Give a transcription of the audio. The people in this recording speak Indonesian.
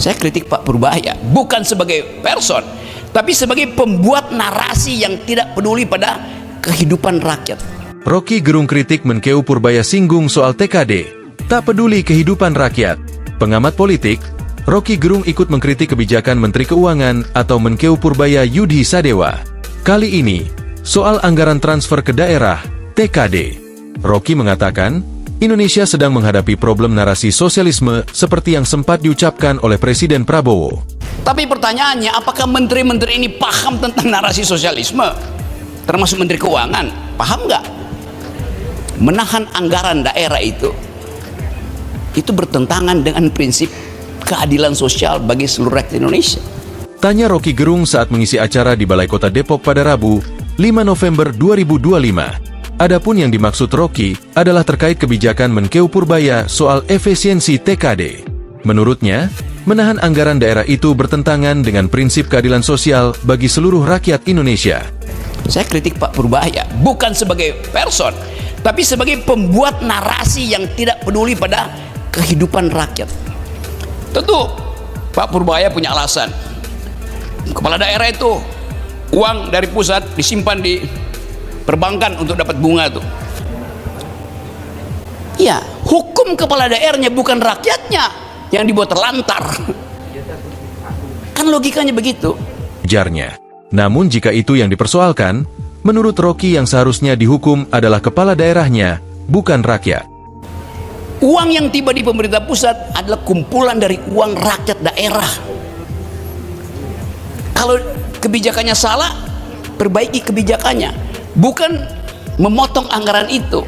Saya kritik Pak Purbaya bukan sebagai person, tapi sebagai pembuat narasi yang tidak peduli pada kehidupan rakyat. Rocky Gerung kritik Menkeu Purbaya singgung soal TKD, tak peduli kehidupan rakyat. Pengamat politik, Rocky Gerung ikut mengkritik kebijakan Menteri Keuangan atau Menkeu Purbaya Yudhi Sadewa. Kali ini, soal anggaran transfer ke daerah, TKD. Rocky mengatakan, Indonesia sedang menghadapi problem narasi sosialisme seperti yang sempat diucapkan oleh Presiden Prabowo. Tapi pertanyaannya, apakah menteri-menteri ini paham tentang narasi sosialisme? Termasuk Menteri Keuangan, paham nggak? Menahan anggaran daerah itu bertentangan dengan prinsip keadilan sosial bagi seluruh rakyat Indonesia. Tanya Rocky Gerung saat mengisi acara di Balai Kota Depok pada Rabu, 5 November 2025. Adapun yang dimaksud Rocky adalah terkait kebijakan Menkeu Purbaya soal efisiensi TKD. Menurutnya, menahan anggaran daerah itu bertentangan dengan prinsip keadilan sosial bagi seluruh rakyat Indonesia. Saya kritik Pak Purbaya bukan sebagai person, tapi sebagai pembuat narasi yang tidak peduli pada kehidupan rakyat. Tentu Pak Purbaya punya alasan. Kepala daerah itu uang dari pusat disimpan di perbankan untuk dapat bunga tuh. Ya, hukum kepala daerahnya bukan rakyatnya yang dibuat terlantar. Kan logikanya begitu. Ujarnya. Namun jika itu yang dipersoalkan, menurut Rocky yang seharusnya dihukum adalah kepala daerahnya, bukan rakyat. Uang yang tiba di pemerintah pusat adalah kumpulan dari uang rakyat daerah. Kalau kebijakannya salah, perbaiki kebijakannya, bukan memotong anggaran itu.